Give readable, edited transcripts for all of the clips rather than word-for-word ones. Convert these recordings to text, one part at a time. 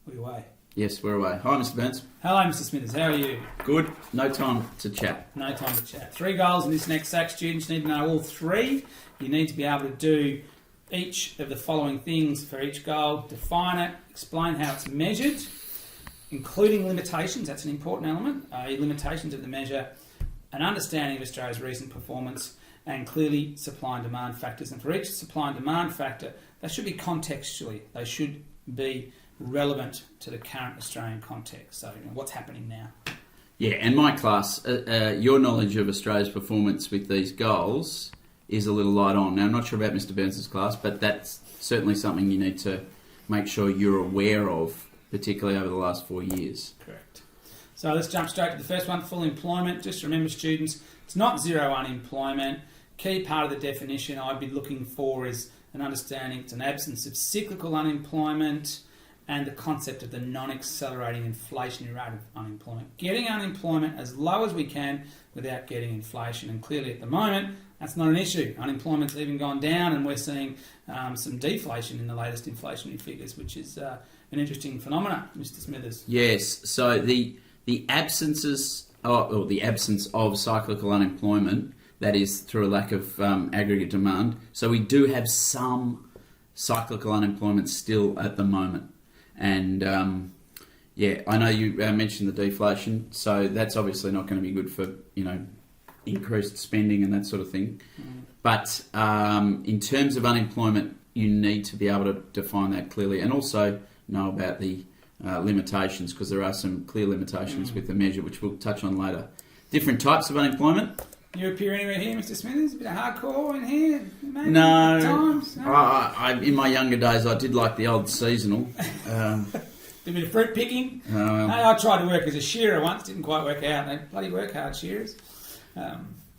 We're away. Yes, we're away. Hi, Mr. Burns. Hello, Mr. Smithers. How are you? Good. No time to chat. No time to chat. 3 goals in this next SAC. Students need to know all 3. You need to be able to do each of the following things for each goal. Define it, explain how it's measured, including limitations. That's an important element. Limitations of the measure, an understanding of Australia's recent performance, and clearly supply and demand factors. And for each supply and demand factor, they should be contextually. They should be relevant to the current Australian context. So, what's happening now? Yeah, and my class, your knowledge of Australia's performance with these goals is a little light on. Now, I'm not sure about Mr. Burns' class, but that's certainly something you need to make sure you're aware of, particularly over the last 4 years. Correct. So let's jump straight to the first one, full employment. Just remember, students, it's not zero unemployment. Key part of the definition I'd be looking for is an understanding it's an absence of cyclical unemployment and the concept of the non-accelerating inflationary rate of unemployment. Getting unemployment as low as we can without getting inflation. And clearly at the moment, that's not an issue. Unemployment's even gone down and we're seeing some deflation in the latest inflationary figures, which is an interesting phenomenon, Mr. Smithers. Yes, so the absence of cyclical unemployment, that is through a lack of aggregate demand. So we do have some cyclical unemployment still at the moment. And I know you mentioned the deflation, so that's obviously not going to be good for, increased spending and that sort of thing. But in terms of unemployment, you need to be able to define that clearly and also know about the limitations, because there are some clear limitations with the measure, which we'll touch on later. Different types of unemployment. You appear anywhere here, Mr. Smithers? A bit of hardcore in here? Maybe No. at times? No? I, in my younger days, I did like the old seasonal. A bit of fruit picking. I tried to work as a shearer once, didn't quite work out. They bloody work hard, shearers.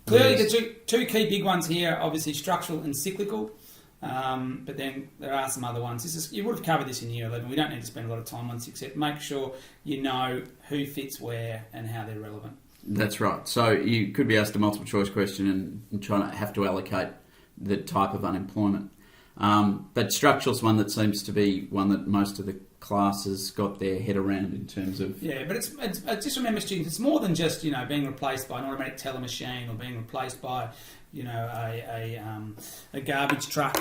Clearly, Yes. the two key big ones here, obviously structural and cyclical. But then there are some other ones. You would have covered this in Year 11. We don't need to spend a lot of time on this, except make sure you know who fits where and how they're relevant. That's right. So you could be asked a multiple choice question and try to have to allocate the type of unemployment. But structural's one that seems to be one that most of the classes got their head around in terms of... Yeah, but it's just remember, students, it's more than just, being replaced by an automatic teller machine or being replaced by, a garbage truck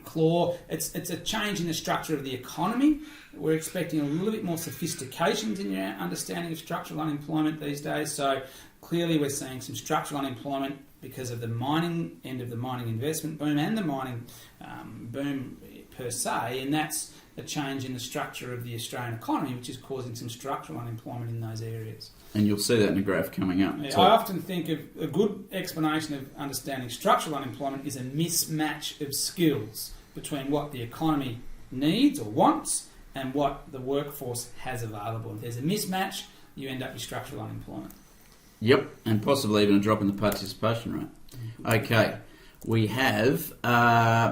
claw. It's a change in the structure of the economy. We're expecting a little bit more sophistication in your understanding of structural unemployment these days. So clearly we're seeing some structural unemployment because of the mining end of the mining investment boom and the mining boom per se, and that's a change in the structure of the Australian economy, which is causing some structural unemployment in those areas. And you'll see that in the graph coming up. Yeah, I often think of a good explanation of understanding structural unemployment is a mismatch of skills between what the economy needs or wants and what the workforce has available. If there's a mismatch, you end up with structural unemployment. Yep, and possibly even a drop in the participation rate. Okay, we have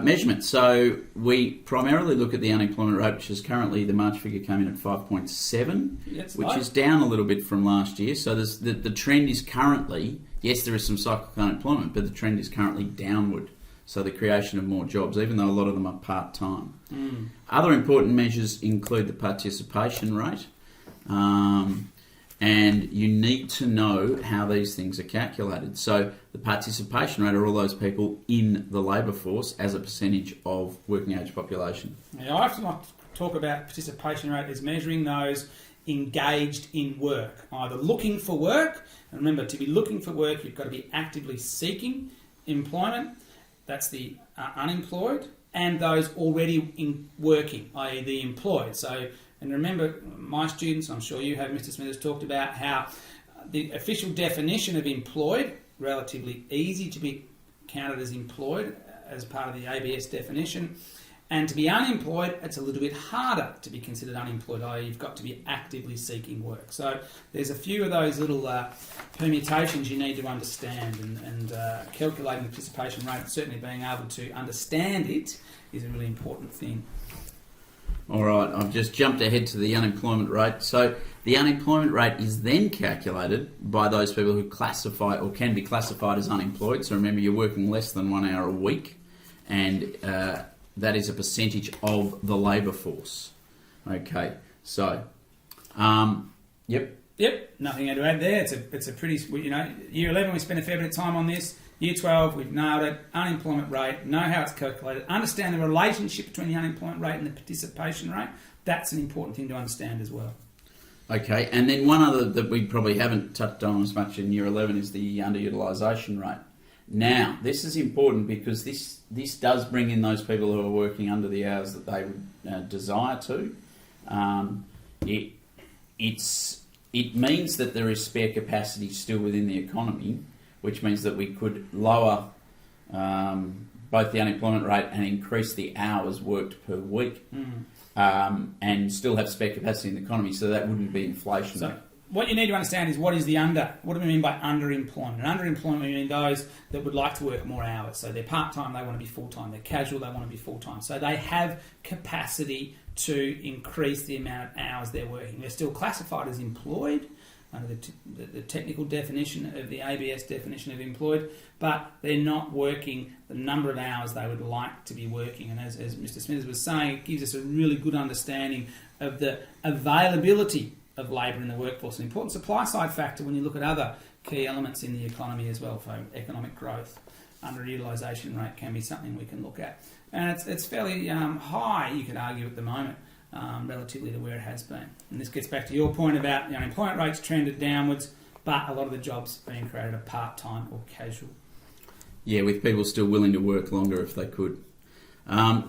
measurement. So we primarily look at the unemployment rate, which is currently, the March figure came in at 5.7, which is down a little bit from last year. So there's, the trend is currently, yes, there is some cyclical unemployment, but the trend is currently downward. So the creation of more jobs, even though a lot of them are part-time. Other important measures include the participation rate. And you need to know how these things are calculated. So the participation rate are all those people in the labour force as a percentage of working age population. Yeah, I often like to talk about participation rate as measuring those engaged in work, either looking for work, and remember, to be looking for work, you've got to be actively seeking employment. That's the unemployed, and those already in working, i.e. the employed. So, and remember, my students, I'm sure you have, Mr. Smith, has talked about how the official definition of employed, relatively easy to be counted as employed as part of the ABS definition, and to be unemployed, it's a little bit harder to be considered unemployed, i.e. you've got to be actively seeking work. So there's a few of those little permutations you need to understand, and calculating the participation rate, certainly being able to understand it, is a really important thing. All right, I've just jumped ahead to the unemployment rate. So the unemployment rate is then calculated by those people who classify or can be classified as unemployed. So remember, you're working less than 1 hour a week, and that is a percentage of the labour force. Okay, so, yep. Yep, nothing to add there. It's a pretty, year 11 we spent a fair bit of time on this. Year 12 we've nailed it. Unemployment rate, know how it's calculated, understand the relationship between the unemployment rate and the participation rate. That's an important thing to understand as well. Okay, and then one other that we probably haven't touched on as much in year 11 is the underutilisation rate. Now, this is important because this does bring in those people who are working under the hours that they would desire to. It means that there is spare capacity still within the economy, which means that we could lower both the unemployment rate and increase the hours worked per week, and still have spare capacity in the economy, so that wouldn't be inflationary. So what you need to understand is what do we mean by underemployment? Underemployment, we mean those that would like to work more hours. So they're part-time, they want to be full-time. They're casual, they want to be full-time. So they have capacity to increase the amount of hours they're working. They're still classified as employed under the technical definition of the ABS definition of employed, but they're not working the number of hours they would like to be working. And as Mr. Smithers was saying, it gives us a really good understanding of the availability of labour in the workforce, an important supply side factor when you look at other key elements in the economy as well for economic growth. Underutilisation rate can be something we can look at. And it's fairly high, you could argue, at the moment, relatively to where it has been. And this gets back to your point about the unemployment rates trended downwards, but a lot of the jobs being created are part-time or casual. Yeah, with people still willing to work longer if they could.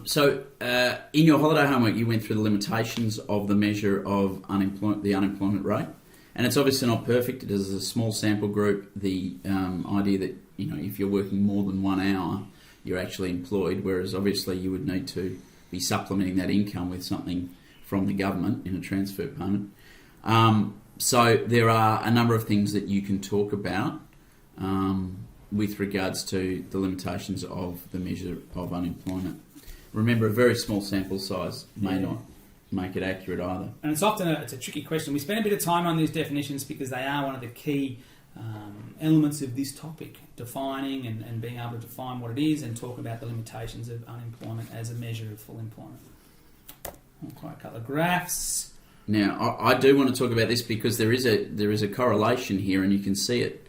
So in your holiday homework, you went through the limitations of the measure of the unemployment rate. And it's obviously not perfect. It is a small sample group. The idea that, if you're working more than 1 hour, you're actually employed, whereas obviously you would need to be supplementing that income with something from the government in a transfer payment. So there are a number of things that you can talk about with regards to the limitations of the measure of unemployment. Remember, a very small sample size may not make it accurate either. And it's often a tricky question. We spend a bit of time on these definitions because they are one of the key elements of this topic, defining and being able to define what it is and talk about the limitations of unemployment as a measure of full employment. Quite a couple of graphs. Now, I do want to talk about this because there is a correlation here, and you can see it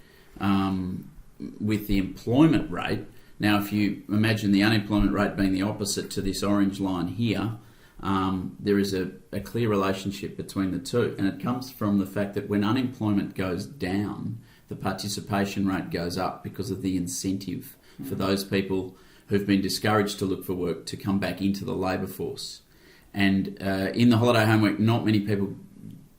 with the employment rate. Now, if you imagine the unemployment rate being the opposite to this orange line here, there is a clear relationship between the two, and it comes from the fact that when unemployment goes down, the participation rate goes up because of the incentive for those people who've been discouraged to look for work to come back into the labour force. And in the holiday homework, not many people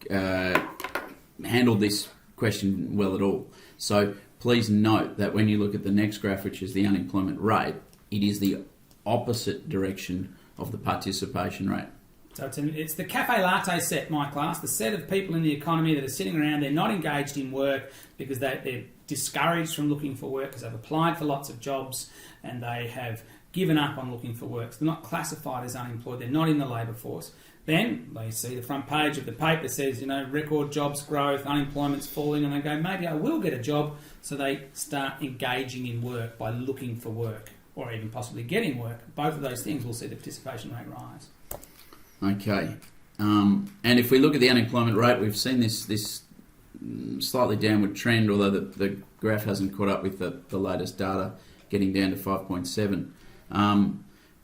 handled this question well at all. So please note that when you look at the next graph, which is the unemployment rate, it is the opposite direction of the participation rate. So it's the cafe latte set, my class, the set of people in the economy that are sitting around, they're not engaged in work because they're discouraged from looking for work because they've applied for lots of jobs and they have given up on looking for work. So they're not classified as unemployed, they're not in the labour force. Then they see the front page of the paper says, record jobs growth, unemployment's falling, and they go, maybe I will get a job. So they start engaging in work by looking for work or even possibly getting work. Both of those things will see the participation rate rise. Okay. And if we look at the unemployment rate, we've seen this slightly downward trend, although the graph hasn't caught up with the latest data, getting down to 5.7.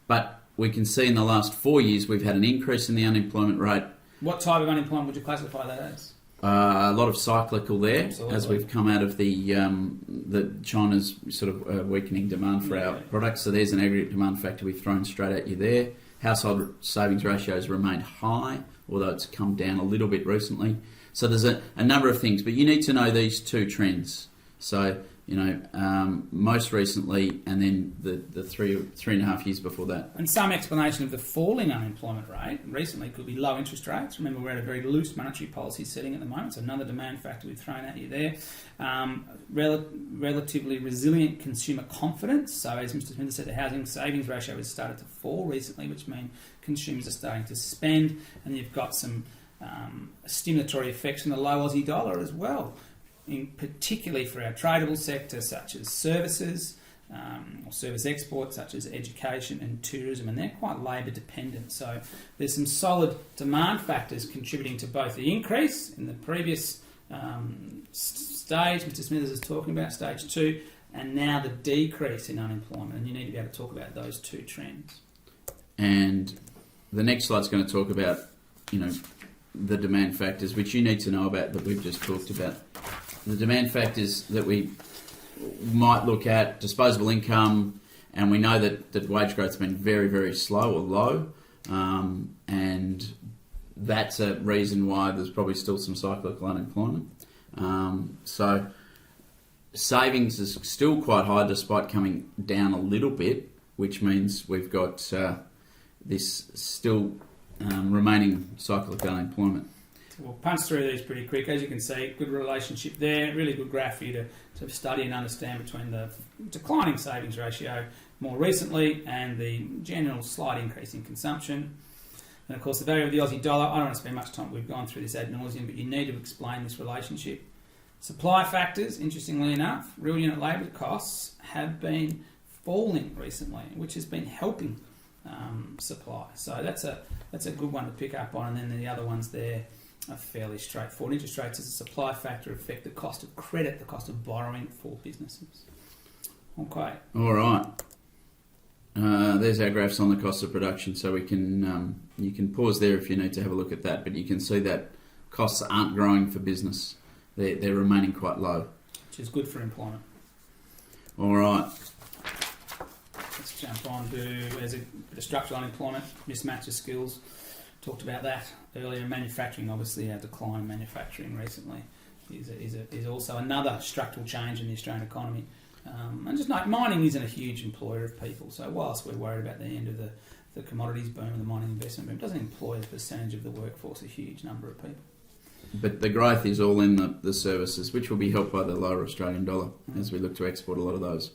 But we can see in the last 4 years we've had an increase in the unemployment rate. What type of unemployment would you classify that as? A lot of cyclical there. Absolutely. As we've come out of the China's sort of weakening demand for our products. So there's an aggregate demand factor we've thrown straight at you there. Household savings ratios remain high, although it's come down a little bit recently. So there's a number of things, but you need to know these two trends. So, most recently and then the three and a half years before that. And some explanation of the falling unemployment rate recently could be low interest rates. Remember, we're at a very loose monetary policy setting at the moment, so another demand factor we've thrown at you there. Relatively resilient consumer confidence. So as Mr. Smith said, the housing savings ratio has started to fall recently, which means consumers are starting to spend, and you've got some stimulatory effects from the low Aussie dollar as well, particularly for our tradable sector such as services, or service exports such as education and tourism, and they're quite labour dependent. So there's some solid demand factors contributing to both the increase in the previous stage Mr. Smithers is talking about, stage 2, and now the decrease in unemployment, and you need to be able to talk about those two trends. And the next slide's going to talk about, the demand factors, which you need to know about that we've just talked about. The demand factors that we might look at, disposable income, and we know that wage growth's been very, very slow or low, and that's a reason why there's probably still some cyclical unemployment. So savings is still quite high despite coming down a little bit, which means we've got this still remaining cyclical unemployment. So we'll punch through these pretty quick. As you can see, good relationship there, really good graph for you to study and understand between the declining savings ratio more recently and the general slight increase in consumption. And of course the value of the Aussie dollar, I don't want to spend much time, we've gone through this ad nauseum, but you need to explain this relationship. Supply factors, interestingly enough, real unit labour costs have been falling recently, which has been helping supply. So that's a good one to pick up on, and then the other ones there are fairly straightforward. Interest rates as a supply factor affect the cost of credit, the cost of borrowing for businesses. Okay. All right. There's our graphs on the cost of production, so we can you can pause there if you need to have a look at that, but you can see that costs aren't growing for business. They're remaining quite low. Which is good for employment. All right. Let's jump on to, there's a bit of structural unemployment, mismatch of skills. Talked about that earlier. Manufacturing, obviously, our decline in manufacturing recently is also another structural change in the Australian economy. And just like mining isn't a huge employer of people, so whilst we're worried about the end of the commodities boom and the mining investment boom, it doesn't employ a percentage of the workforce, a huge number of people. But the growth is all in the services, which will be helped by the lower Australian dollar as we look to export a lot of those.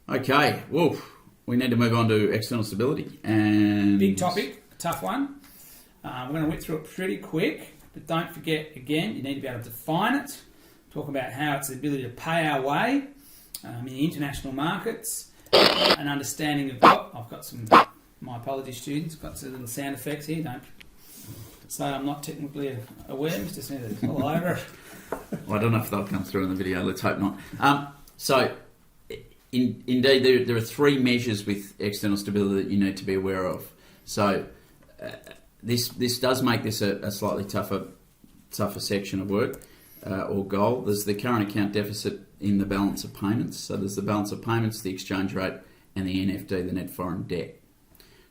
Okay, we need to move on to external stability. And big topic, a tough one. We're going to whip through it pretty quick, but don't forget, again, you need to be able to define it, talk about how it's the ability to pay our way in the international markets, an understanding of, I've got some, my apologies students, got some little sound effects here, don't say I'm not technically aware, Mr. Smith, it's all over it. Well, I don't know if they'll come through in the video, let's hope not. Indeed, there are three measures with external stability that you need to be aware of. So this does make this a slightly tougher section of work or goal. There's the current account deficit in the balance of payments. So there's the balance of payments, the exchange rate, and the NFD, the net foreign debt.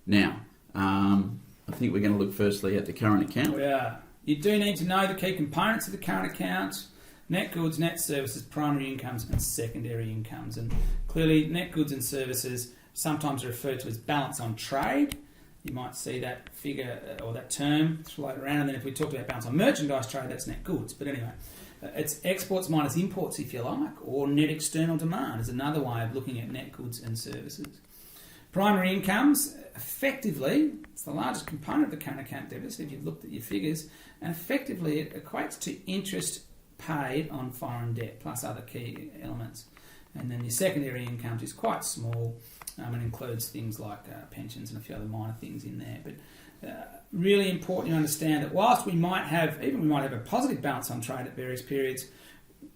Now, I think we're going to look firstly at the current account. Yeah, you do need to know the key components of the current account: net goods, net services, primary incomes, and secondary incomes. And clearly, net goods and services sometimes are referred to as balance on trade. You might see that figure or that term float around, and then if we talk about balance on merchandise trade, that's net goods. But anyway, it's exports minus imports, if you like, or net external demand is another way of looking at net goods and services. Primary incomes, effectively, it's the largest component of the current account deficit if you've looked at your figures, and effectively it equates to interest paid on foreign debt plus other key elements. And then your secondary incomes is quite small and includes things like pensions and a few other minor things in there. But really important to understand that whilst we might have a positive balance on trade at various periods,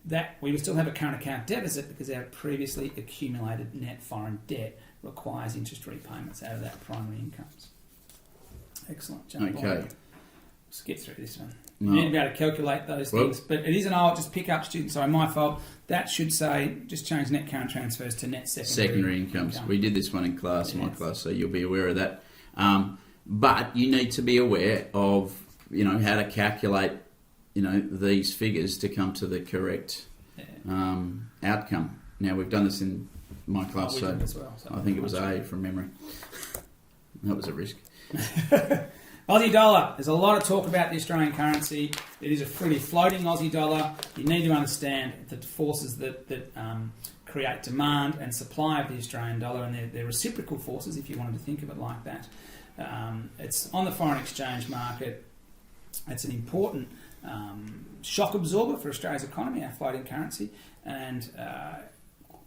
that we will still have a current account deficit because our previously accumulated net foreign debt requires interest repayments out of that primary incomes. Excellent. Jump on. Let's get through this one. You need to be able to calculate those things, but it isn't, just pick up students, sorry, my fault. That should say, just change net current transfers to net secondary incomes. We did this one in class, my class, so you'll be aware of that. But you need to be aware of, how to calculate, these figures to come to the correct outcome. Now, we've done this in my class, so I think it was A from memory. That was a risk. Aussie dollar. There's a lot of talk about the Australian currency. It is a pretty floating Aussie dollar. You need to understand the forces that create demand and supply of the Australian dollar, and they're reciprocal forces if you wanted to think of it like that. It's on the foreign exchange market. It's an important shock absorber for Australia's economy, our floating currency, and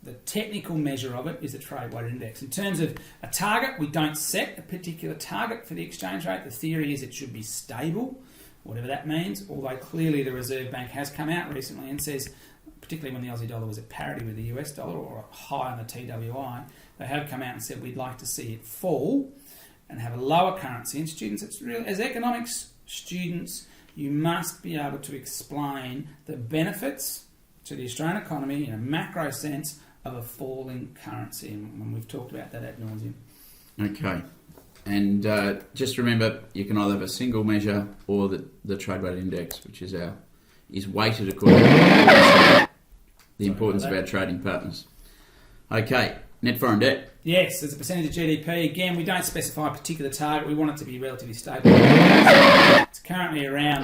The technical measure of it is the trade weighted index. In terms of a target, we don't set a particular target for the exchange rate. The theory is it should be stable, whatever that means, although clearly the Reserve Bank has come out recently and says, particularly when the Aussie dollar was at parity with the US dollar or high on the TWI, they have come out and said we'd like to see it fall and have a lower currency. And students, it's really, as economics students, you must be able to explain the benefits to the Australian economy in a macro sense of a falling currency, and we've talked about that ad nauseum. Okay. And just remember, you can either have a single measure or the trade weighted index, which is weighted according to the importance of our trading partners. Okay, net foreign debt. Yes, as a percentage of GDP. Again, we don't specify a particular target. We want it to be relatively stable. It's currently around...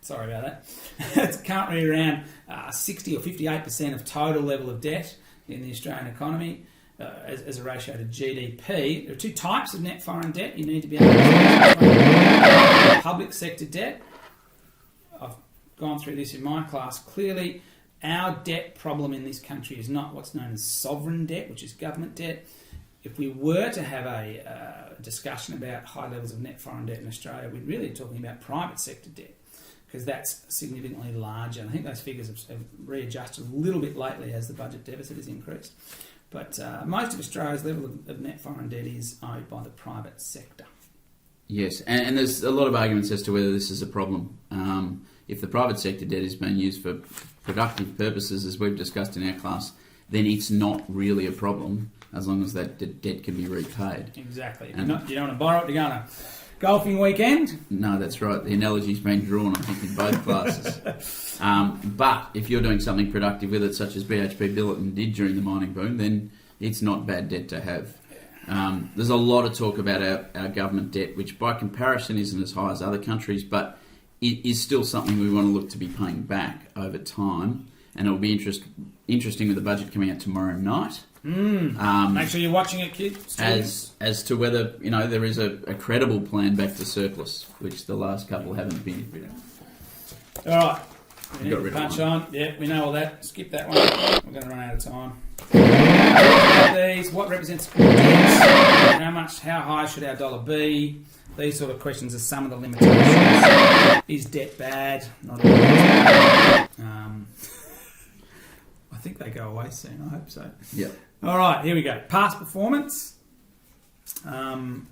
Sorry about that. It's currently around 60 or 58% of total level of debt in the Australian economy as a ratio to GDP. There are two types of net foreign debt. You need to be able to distinguish public sector debt. I've gone through this in my class. Clearly, our debt problem in this country is not what's known as sovereign debt, which is government debt. If we were to have a discussion about high levels of net foreign debt in Australia, we're really talking about private sector debt, because that's significantly larger. And I think those figures have readjusted a little bit lately as the budget deficit has increased. But most of Australia's level of net foreign debt is owed by the private sector. Yes, and there's a lot of arguments as to whether this is a problem. If the private sector debt is being used for productive purposes, as we've discussed in our class, then it's not really a problem as long as that debt can be repaid. Exactly. You don't want to borrow it to go on a golfing weekend? No, that's right. The analogy's been drawn, I think, in both classes. But if you're doing something productive with it, such as BHP Billiton did during the mining boom, then it's not bad debt to have. There's a lot of talk about our government debt, which by comparison isn't as high as other countries, but it is still something we want to look to be paying back over time. And it'll be interesting with the budget coming out tomorrow night. Make sure you're watching it, kids. As to whether there is a credible plan back to surplus, which the last couple haven't been. All right. We Got need rid to of punch one. on. Yeah, we know all that. Skip that one. We're going to run out of time. These, what represents debt? How high should our dollar be? These sort of questions are some of the limitations. Is debt bad? Not always. I think they go away soon. I hope so. Yeah. All right, here we go. Past performance.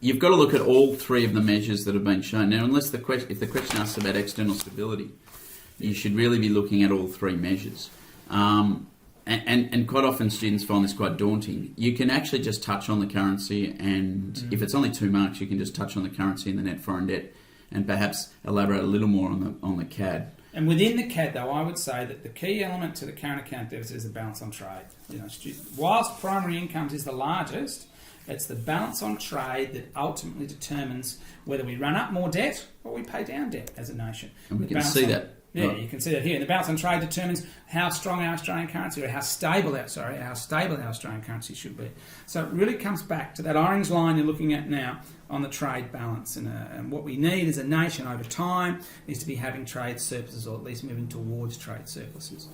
You've got to look at all three of the measures that have been shown. Now, if the question asks about external stability, you should really be looking at all three measures. And quite often students find this quite daunting. You can actually just touch on the currency, and if it's only 2 marks, you can just touch on the currency and the net foreign debt, and perhaps elaborate a little more on the CAD. And within the CAD, though, I would say that the key element to the current account deficit is the balance on trade. Whilst primary incomes is the largest, it's the balance on trade that ultimately determines whether we run up more debt or we pay down debt as a nation. And we can see that. Yeah, right. You can see that here. And the balance on trade determines how strong our Australian currency, or how stable our Australian currency should be. So it really comes back to that orange line you're looking at now on the trade balance. And what we need as a nation over time is to be having trade surpluses, or at least moving towards trade surpluses.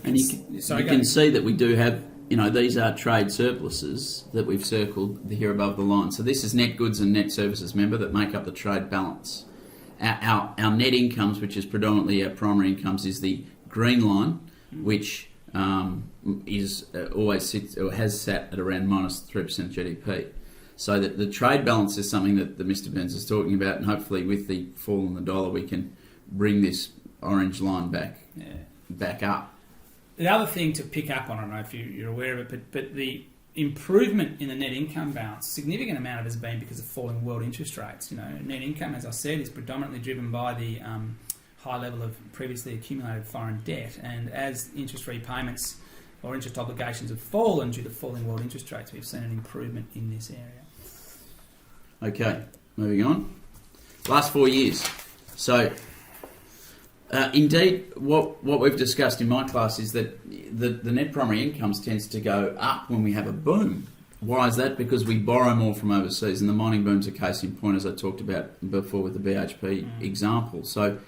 And you can see that we do have, these are trade surpluses that we've circled here above the line. So this is net goods and net services, remember, that make up the trade balance. Our net incomes, which is predominantly our primary incomes, is the green line, which is always sits or has sat at around minus 3% of GDP. So that the trade balance is something that Mr. Burns is talking about, and hopefully with the fall in the dollar, we can bring this orange line back up. The other thing to pick up on, I don't know if you're aware of it, but the improvement in the net income balance, significant amount of it has been because of falling world interest rates. Net income, as I said, is predominantly driven by the high level of previously accumulated foreign debt, and as interest repayments or interest obligations have fallen due to falling world interest rates, we've seen an improvement in this area. Okay, moving on. Last 4 years. So, indeed, what we've discussed in my class is that the net primary incomes tends to go up when we have a boom. Why is that? Because we borrow more from overseas, and the mining boom's a case in point, as I talked about before with the BHP example. So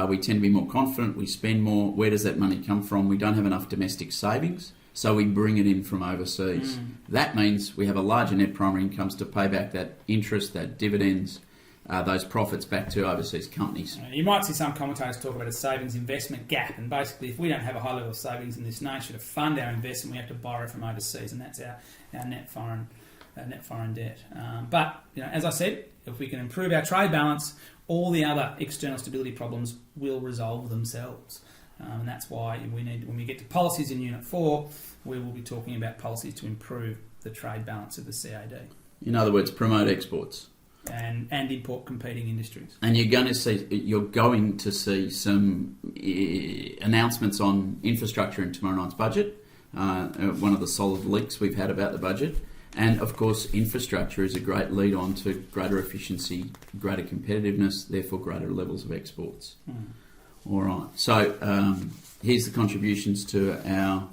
we tend to be more confident, we spend more. Where does that money come from? We don't have enough domestic savings, so we bring it in from overseas. That means we have a larger net primary incomes to pay back that interest, that dividends, those profits back to overseas companies. You might see some commentators talk about a savings investment gap, and basically if we don't have a high level of savings in this nation to fund our investment, we have to borrow from overseas, and that's our net foreign debt. But as I said, if we can improve our trade balance, all the other external stability problems will resolve themselves. And that's why when we get to policies in Unit 4, we will be talking about policies to improve the trade balance of the CAD. In other words, promote exports. And import competing industries. And you're going to see some announcements on infrastructure in tomorrow night's budget. One of the solid leaks we've had about the budget. And of course, infrastructure is a great lead on to greater efficiency, greater competitiveness, therefore greater levels of exports. All right. So here's the contributions to our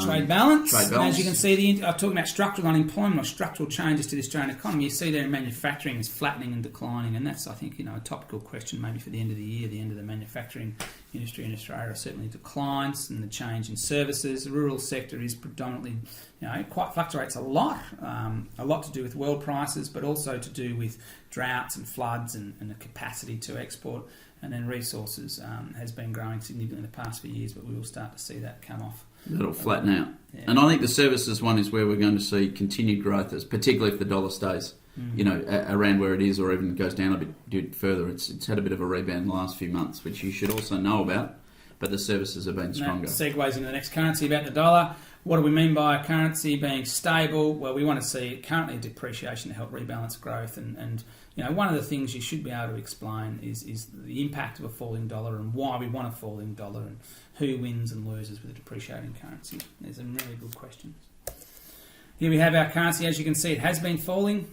trade balance. Trade balance. And as you can see, I'm talking about structural unemployment or structural changes to the Australian economy. You see there in manufacturing is flattening and declining, and that's, I think, a topical question maybe for the end of the year. The end of the manufacturing industry in Australia certainly declines, and the change in services. The rural sector is predominantly, it quite fluctuates a lot to do with world prices, but also to do with droughts and floods and the capacity to export. And then resources has been growing significantly in the past few years, but we will start to see that come off. That'll flatten out. Yeah. And I think the services one is where we're going to see continued growth, particularly if the dollar stays, around where it is or even goes down a bit further. It's had a bit of a rebound in the last few months, which you should also know about, but the services have been stronger. That segues into the next currency about the dollar. What do we mean by a currency being stable? Well, we want to see currently a depreciation to help rebalance growth. And one of the things you should be able to explain is the impact of a falling dollar and why we want a falling dollar and who wins and loses with a depreciating currency. There's some really good questions. Here we have our currency. As you can see, it has been falling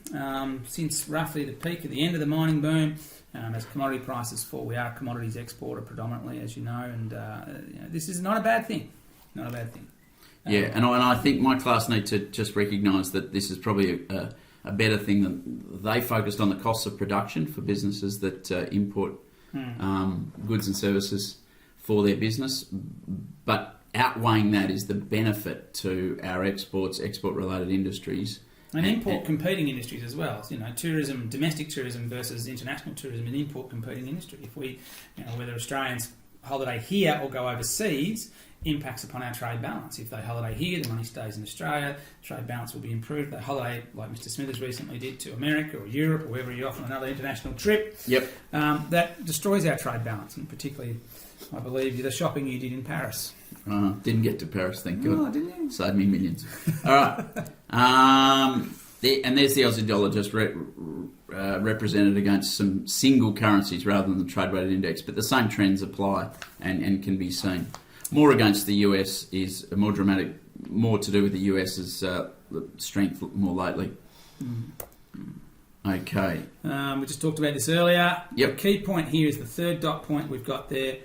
since roughly the peak at the end of the mining boom. As commodity prices fall, we are a commodities exporter predominantly, as you know, and this is not a bad thing. Not a bad thing. Yeah, and I think my class need to just recognise that this is probably a better thing than they focused on the costs of production for businesses that import goods and services for their business, but outweighing that is the benefit to our export-related industries. And import-competing industries as well. Tourism, domestic tourism versus international tourism, an import-competing industry. If we, whether Australians holiday here or go overseas, impacts upon our trade balance. If they holiday here, the money stays in Australia, trade balance will be improved. They holiday, like Mr. Smithers recently did, to America or Europe or wherever you're off on another international trip. Yep. That destroys our trade balance, and particularly, I believe, the shopping you did in Paris. Didn't get to Paris, thank God. Oh, didn't you? Saved me millions. All right. And there's the Aussie dollar just represented against some single currencies rather than the trade weighted index, but the same trends apply and can be seen. More against the US is more dramatic, more to do with the US's strength more lately. Okay. We just talked about this earlier. Yep. The key point here is the third dot point we've got there,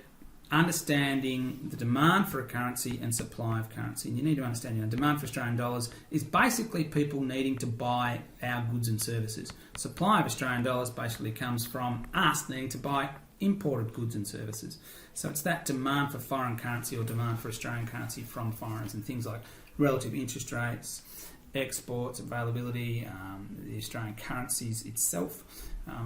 understanding the demand for a currency and supply of currency. And you need to understand, demand for Australian dollars is basically people needing to buy our goods and services. Supply of Australian dollars basically comes from us needing to buy imported goods and services. So it's that demand for foreign currency or demand for Australian currency from foreigners, and things like relative interest rates, exports, availability, the Australian currencies itself,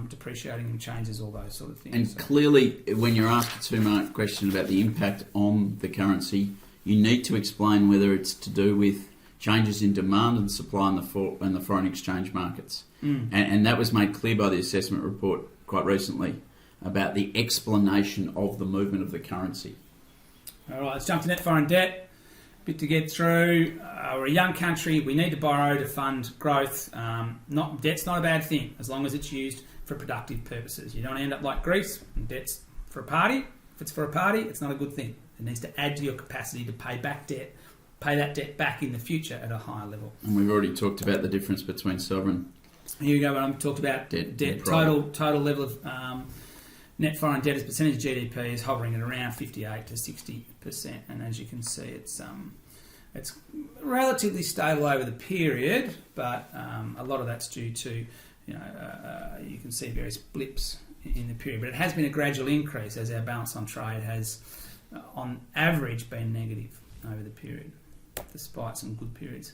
depreciating and changes, all those sort of things. And clearly, when you're asked a two-mark question about the impact on the currency, you need to explain whether it's to do with changes in demand and supply in the foreign exchange markets. And that was made clear by the assessment report quite recently about the explanation of the movement of the currency. All right, let's jump to net foreign debt. Bit to get through. We're a young country. We need to borrow to fund growth. Debt's not a bad thing as long as it's used for productive purposes. You don't end up like Greece. Debt's for a party. If it's for a party, it's not a good thing. It needs to add to your capacity to pay back debt, pay that debt back in the future at a higher level. And we've already talked about the difference between sovereign. Here you go. When I'm talked about debt total level of net foreign debt as percentage of GDP is hovering at around 58 to 60%, and as you can see, it's relatively stable over the period, but a lot of that's due to you can see various blips in the period, but it has been a gradual increase as our balance on trade has, on average, been negative over the period. despite some good periods.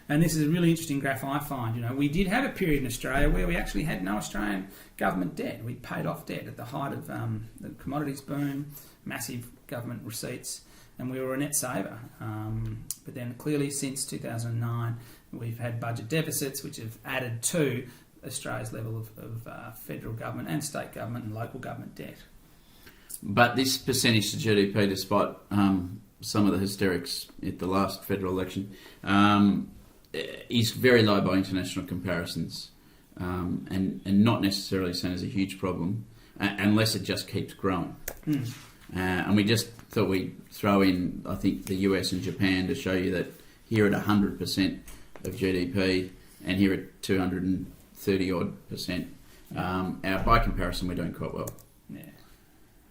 And this is a really interesting graph I find. You know, we did have a period in Australia where we actually had no Australian government debt. We paid off debt at the height of the commodities boom, massive government receipts, and we were a net saver. But then clearly since 2009, we've had budget deficits which have added to Australia's level of federal government and state government and local government debt. But this percentage to GDP, despite some of the hysterics at the last federal election, is very low by international comparisons, and not necessarily seen as a huge problem, unless it just keeps growing. And we just thought we'd throw in, I think, the US and Japan to show you that here at 100% of GDP and here at 230 odd percent, by comparison, we're doing quite well. Yeah.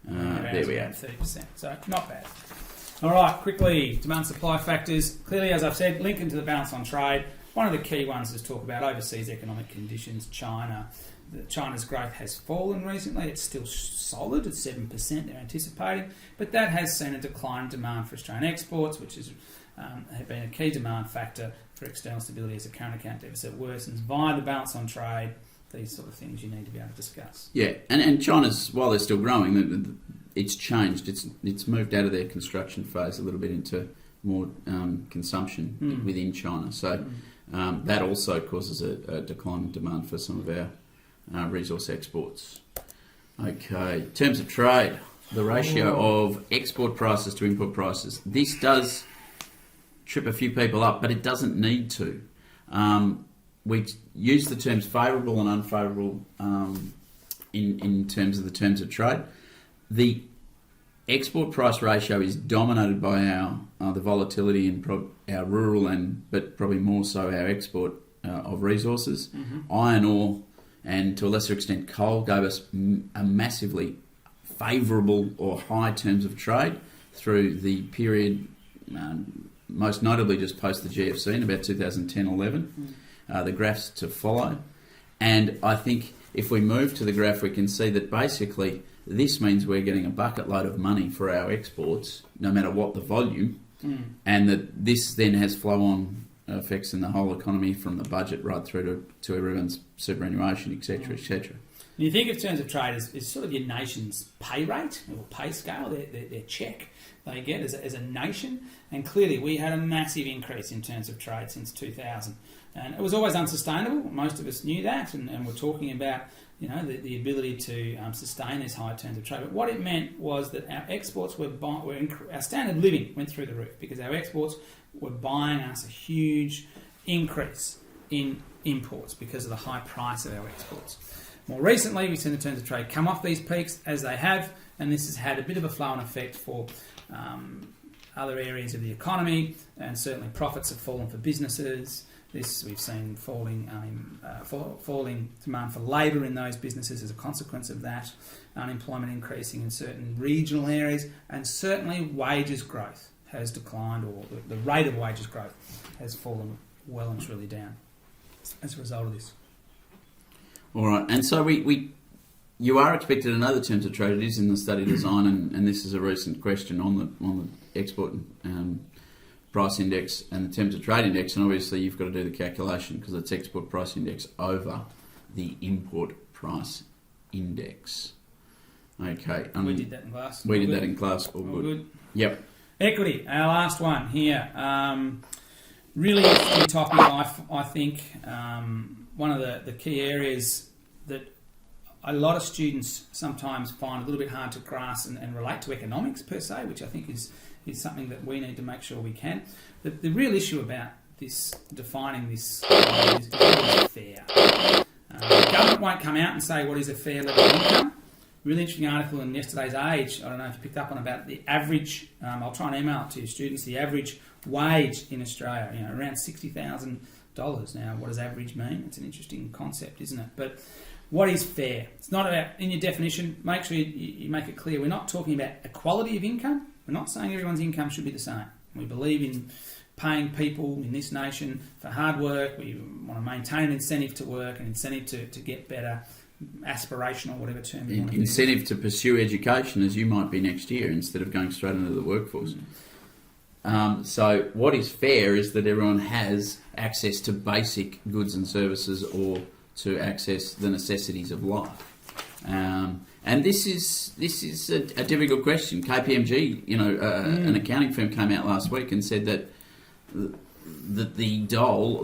There we are. 30%, so not bad. All right, quickly, demand supply factors. Clearly, as I've said, link into the balance on trade. One of the key ones is talk about overseas economic conditions. China's growth has fallen recently. It's still solid at 7%, they're anticipating, but that has seen a decline in demand for Australian exports, which has been a key demand factor for external stability as the current account deficit worsens via the balance on trade. These sort of things you need to be able to discuss. Yeah, and China's, while they're still growing, it's changed. It's moved out of their construction phase a little bit into more consumption within China. So that also causes a decline in demand for some of our resource exports. Okay, in terms of trade, the ratio of export prices to import prices. This does trip a few people up, but it doesn't need to. We use the terms favourable and unfavourable in terms of the terms of trade. The export price ratio is dominated by the volatility in our rural but probably more so our export of resources. Iron ore and to a lesser extent coal gave us a massively favourable or high terms of trade through the period, most notably just post the GFC in about 2010-11. The graphs to follow. And I think if we move to the graph, we can see that basically this means we're getting a bucket load of money for our exports, no matter what the volume, and that this then has flow-on effects in the whole economy from the budget right through to everyone's superannuation, etc., etc. You think of terms of trade as sort of your nation's pay rate or pay scale, their check they get as a nation, and clearly we had a massive increase in terms of trade since 2000. And it was always unsustainable. Most of us knew that, and we're talking about the ability to sustain these high terms of trade. But what it meant was that our exports our standard of living went through the roof because our exports were buying us a huge increase in imports because of the high price of our exports. More recently, we've seen the terms of trade come off these peaks as they have, and this has had a bit of a flow-on effect for other areas of the economy, and certainly profits have fallen for businesses. We've seen falling demand for labour in those businesses as a consequence of that, unemployment increasing in certain regional areas, and certainly wages growth has declined, or the rate of wages growth has fallen well and truly down as a result of this. All right, and so you are expected to know the terms of trade. It is in the study design, and this is a recent question on the export price index and the terms of trade index, and obviously you've got to do the calculation because it's export price index over the import price index. Okay. We did that in class. We did that in class. All good. Yep. Equity, our last one here. Really interesting topic, I think. One of the key areas that a lot of students sometimes find a little bit hard to grasp and relate to economics per se, which I think is something that we need to make sure we can. The real issue about this, defining this, is fair. The government won't come out and say what is a fair level of income. Really interesting article in yesterday's Age, I don't know if you picked up on, about the average, I'll try and email it to your students, the average wage in Australia, around $60,000. Now, what does average mean? It's an interesting concept, isn't it? But what is fair? It's not about, in your definition, make sure you make it clear. We're not talking about equality of income. We're not saying everyone's income should be the same. We believe in paying people in this nation for hard work. We want to maintain an incentive to work, an incentive to get better, aspirational, whatever term you want to use. Incentive to pursue education as you might be next year instead of going straight into the workforce. So what is fair is that everyone has access to basic goods and services or to access the necessities of life. And this is a difficult question. KPMG, an accounting firm, came out last week and said that the dole,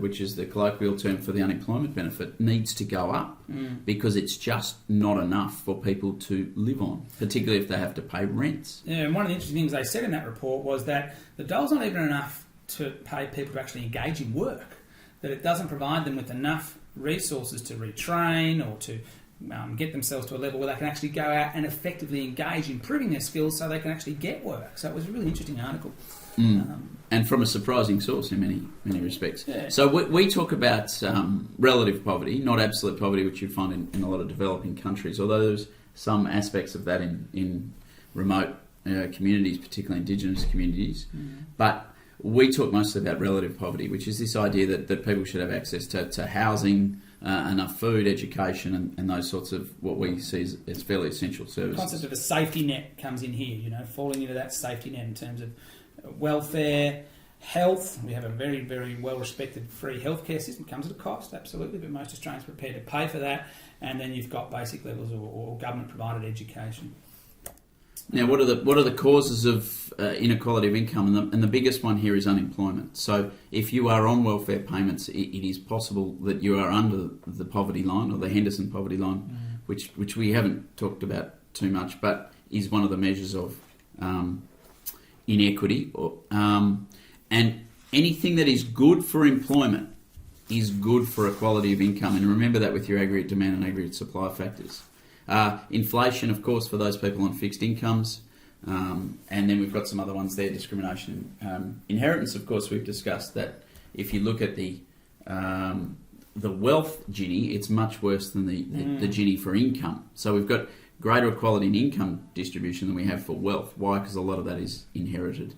which is the colloquial term for the unemployment benefit, needs to go up because it's just not enough for people to live on, particularly if they have to pay rents. Yeah, and one of the interesting things they said in that report was that the dole's not even enough to pay people to actually engage in work, that it doesn't provide them with enough resources to retrain or to get themselves to a level where they can actually go out and effectively engage, improving their skills so they can actually get work. So it was a really interesting article. And from a surprising source in many respects. Yeah. So we talk about relative poverty, not absolute poverty, which you find in a lot of developing countries, although there's some aspects of that in remote communities, particularly Indigenous communities. But we talk mostly about relative poverty, which is this idea that people should have access to housing, enough food, education, and those sorts of what we see as fairly essential services. The concept of a safety net comes in here, falling into that safety net in terms of welfare, health. We have a very, very well-respected free healthcare system. It comes at a cost, absolutely, but most Australians are prepared to pay for that. And then you've got basic levels or government-provided education. Now, what are the causes of inequality of income? And the biggest one here is unemployment. So if you are on welfare payments, it is possible that you are under the poverty line or the Henderson poverty line, which we haven't talked about too much, but is one of the measures of inequity. And anything that is good for employment is good for equality of income. And remember that with your aggregate demand and aggregate supply factors. Inflation, of course, for those people on fixed incomes. And then we've got some other ones there, discrimination. Inheritance, of course, we've discussed that if you look at the wealth Gini, it's much worse than the Gini for income. So we've got greater equality in income distribution than we have for wealth. Why? Because a lot of that is inherited.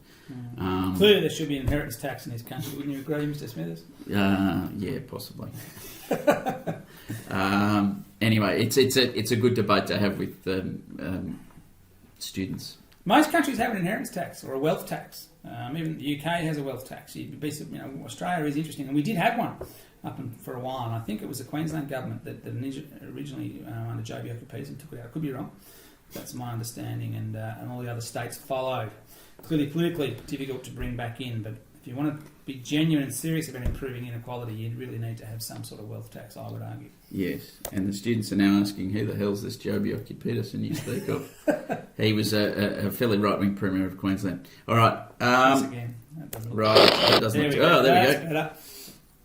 Clearly there should be inheritance tax in this country, wouldn't you agree, Mr. Smithers? Yeah, possibly. Anyway, it's a good debate to have with students. Most countries have an inheritance tax or a wealth tax. Even the UK has a wealth tax. Australia is interesting, and we did have one for a while. And I think it was the Queensland government that originally under Joh Bjelke-Petersen took it out. I could be wrong. That's my understanding, and all the other states followed. Clearly, politically difficult to bring back in, but if you want to be genuine and serious about improving inequality, you really need to have some sort of wealth tax, I would argue. Yes, and the students are now asking, who the hell's this Joh Bjelke-Petersen you speak of? He was a fairly right-wing Premier of Queensland. All right. Again, that doesn't look... Oh, there we go. Better.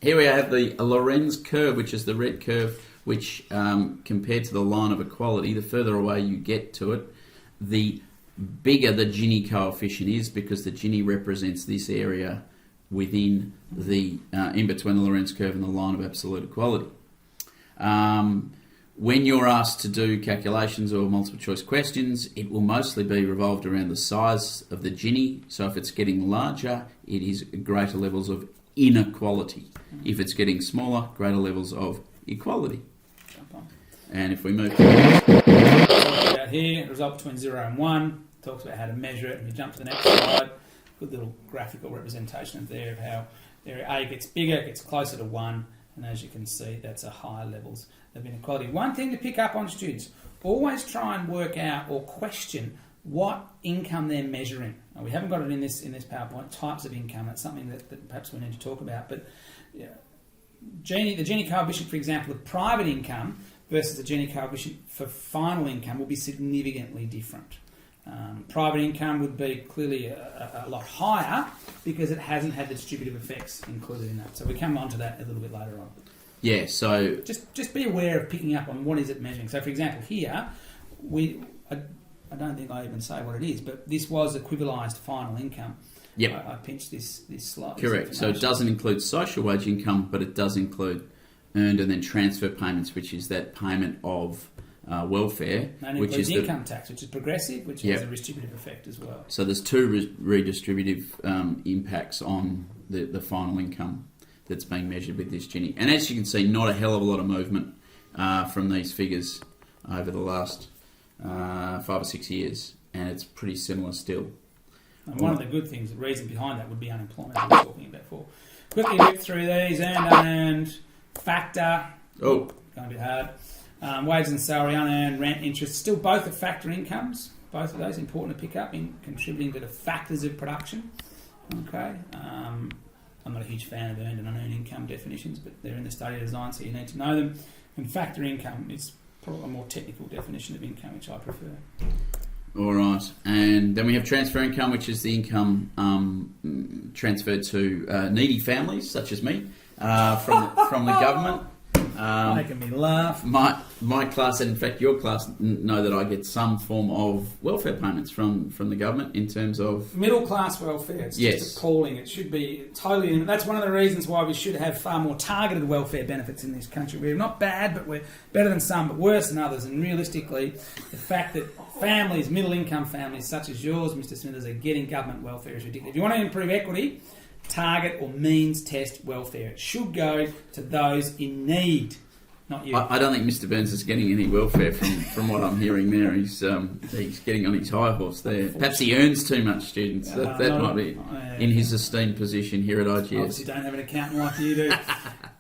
Here we have the Lorenz curve, which is the red curve, which compared to the line of equality, the further away you get to it, the bigger the Gini coefficient is, because the Gini represents this area within the in between the Lorenz curve and the line of absolute equality. When you're asked to do calculations or multiple choice questions, it will mostly be revolved around the size of the Gini. So if it's getting larger, it is greater levels of inequality. If it's getting smaller, greater levels of equality. Jump on. And if we move Out here, result between 0 and 1, talks about how to measure it, and you jump to the next slide. Good little graphical representation of there of how area A gets bigger, gets closer to 1, and as you can see, that's a higher levels of inequality. One thing to pick up on, students, always try and work out or question what income they're measuring. Now, we haven't got it in this PowerPoint, types of income. That's something that perhaps we need to talk about. But the Gini coefficient, for example, of private income versus the Gini coefficient for final income will be significantly different. Private income would be clearly a lot higher because it hasn't had the distributive effects included in that. So we come on to that a little bit later on. Yeah, so... Just be aware of picking up on what is it measuring. So, for example, here, I don't think I even say what it is, but this was equivalised final income. Yep. I pinched this slide. Correct. So it doesn't include social wage income, but it does include earned and then transfer payments, which is that payment of welfare. And it which includes is income tax, which is progressive, which has a redistributive effect as well. So there's two redistributive impacts on the final income that's being measured with this Gini. And as you can see, not a hell of a lot of movement from these figures over the last 5 or 6 years, and it's pretty similar still. And one of the good things, the reason behind that would be unemployment, as we were talking about before. Quickly whip through these, earned, factor, Oh, going to be hard. Wages and salary, unearned, rent, interest, still both are factor incomes. Both of those important to pick up in contributing to the factors of production. Okay. I'm not a huge fan of earned and unearned income definitions, but they're in the study design, so you need to know them. And factor income is probably a more technical definition of income, which I prefer. all right. And then we have transfer income, which is the income transferred to needy families, such as me, from the government. Making me laugh. My class, and in fact your class, know that I get some form of welfare payments from the government in terms of... Middle class welfare, it's Yes. just appalling. It should be totally... That's one of the reasons why we should have far more targeted welfare benefits in this country. We're not bad, but we're better than some, but worse than others. And realistically, the fact that families, middle income families such as yours, Mr. Smithers, are getting government welfare is ridiculous. If you want to improve equity, target or means test welfare. It should go to those in need, not you. I don't think Mr. Burns is getting any welfare from what I'm hearing there. He's getting on his high horse there. Perhaps he earns too much, students. That might be in his esteemed position here at IGS. Obviously don't have an accountant like you do.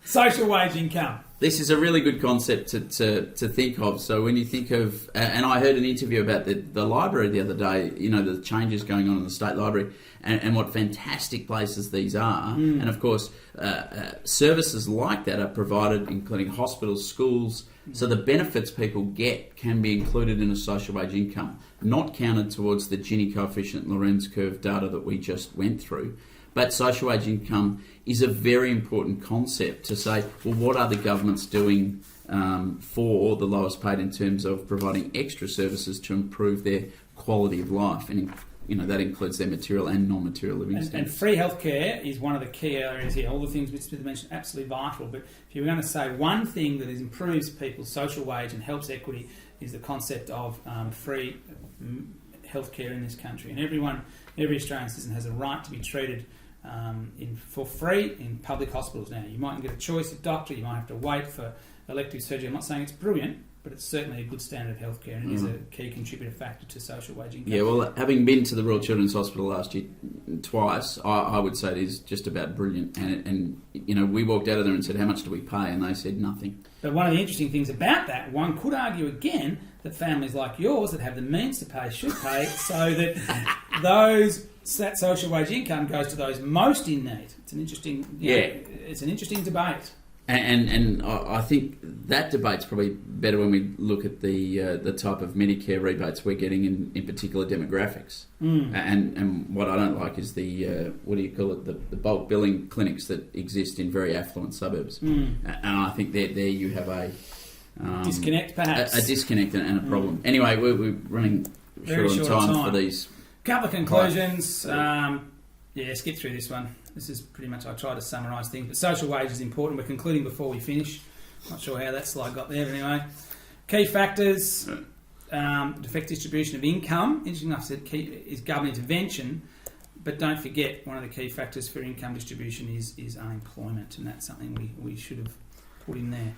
Social wage income. This is a really good concept to think of. So when you think of, and I heard an interview about the library the other day, you know, the changes going on in the State Library and what fantastic places these are. And of course, services like that are provided, including hospitals, schools, so the benefits people get can be included in a social wage income, not counted towards the Gini coefficient Lorenz curve data that we just went through. But social wage income is a very important concept to say, well, what are the governments doing for the lowest paid in terms of providing extra services to improve their quality of life? And, you know, that includes their material and non-material living And standards. free healthcare is one of the key areas here. All the things Mr. Smith mentioned, absolutely vital. But if you were going to say one thing that improves people's social wage and helps equity is the concept of free healthcare in this country. And every Australian citizen has a right to be treated for free in public hospitals now. You mightn't get a choice of doctor, you might have to wait for elective surgery. I'm not saying it's brilliant, but it's certainly a good standard of healthcare and it is a key contributor factor to social wage income. Yeah, well, having been to the Royal Children's Hospital last year twice, I would say it is just about brilliant. And you know, we walked out of there and said, how much do we pay? And they said nothing. But one of the interesting things about that, one could argue again that families like yours that have the means to pay should pay so that that social wage income goes to those most in need. It's an interesting, it's an interesting debate. And I think that debate's probably better when we look at the type of Medicare rebates we're getting in particular demographics. And what I don't like is the what do you call it, the bulk billing clinics that exist in very affluent suburbs. And I think there you have a disconnect, perhaps. A disconnect and a problem. Anyway, we're running Very short on time for these. Couple of conclusions. Skip through this one. This is pretty much, I try to summarise things, but social wage is important. We're concluding before we finish. Not sure how that slide got there, but anyway. Key factors, effective distribution of income. Interesting enough, said key is government intervention, but don't forget one of the key factors for income distribution is unemployment, and that's something we should have put in there.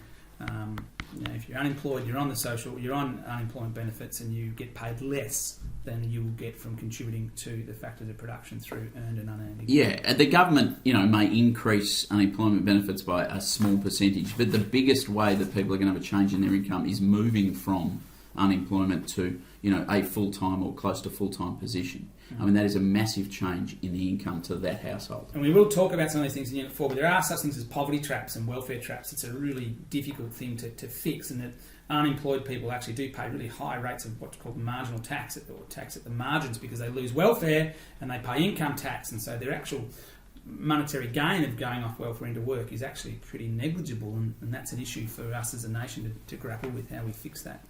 If you're unemployed, you're on unemployment benefits, and you get paid less than you will get from contributing to the factors of production through earned and unearned income. Yeah, and the government, may increase unemployment benefits by a small percentage, but the biggest way that people are going to have a change in their income is moving from unemployment to, a full-time or close to full-time position. I mean, that is a massive change in the income to that household. And we will talk about some of these things in Unit 4, but there are such things as poverty traps and welfare traps. It's a really difficult thing to fix, and that unemployed people actually do pay really high rates of what's called marginal tax, or tax at the margins, because they lose welfare and they pay income tax, and so their actual monetary gain of going off welfare into work is actually pretty negligible, and that's an issue for us as a nation to grapple with, how we fix that.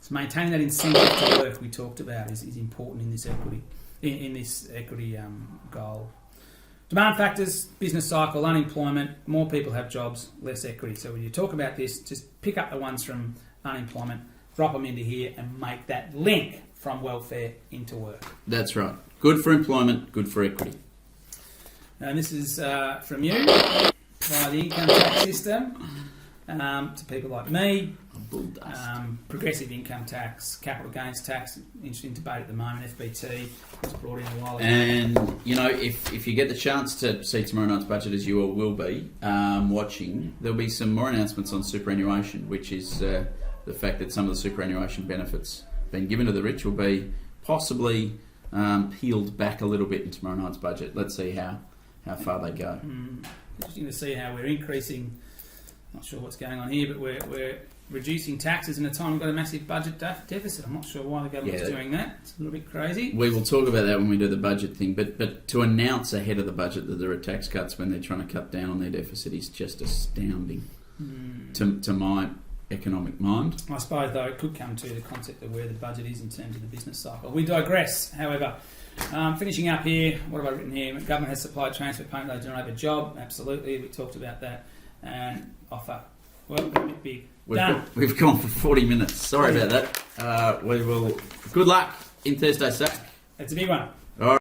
So maintaining that incentive to work we talked about is important in this equity goal. Demand factors, business cycle, unemployment, more people have jobs, less equity. So when you talk about this, just pick up the ones from unemployment, drop them into here and make that link from welfare into work. That's right. Good for employment, good for equity. And this is from you, via the income tax system. to people like me. Bull dust. Progressive income tax, capital gains tax, interesting debate at the moment. FBT was brought in a while ago. And, you know, if you get the chance to see tomorrow night's budget, as you all will be watching, there'll be some more announcements on superannuation, which is the fact that some of the superannuation benefits being given to the rich will be possibly peeled back a little bit in tomorrow night's budget. Let's see how far they go. Interesting to see how we're increasing. Not sure what's going on here, but we're reducing taxes in a time we've got a massive budget deficit. I'm not sure why the government's doing that. It's a little bit crazy. We will talk about that when we do the budget thing, but to announce ahead of the budget that there are tax cuts when they're trying to cut down on their deficit is just astounding to my economic mind. I suppose, though, it could come to the concept of where the budget is in terms of the business cycle. We digress, however. Finishing up here, what have I written here? Government has supplied transfer payment, they generate a job. Absolutely, we talked about that. And offer. Well, a bit big. Done. We've gone for 40 minutes. Sorry about that. We will. Good luck in Thursday's sack. It's a big one.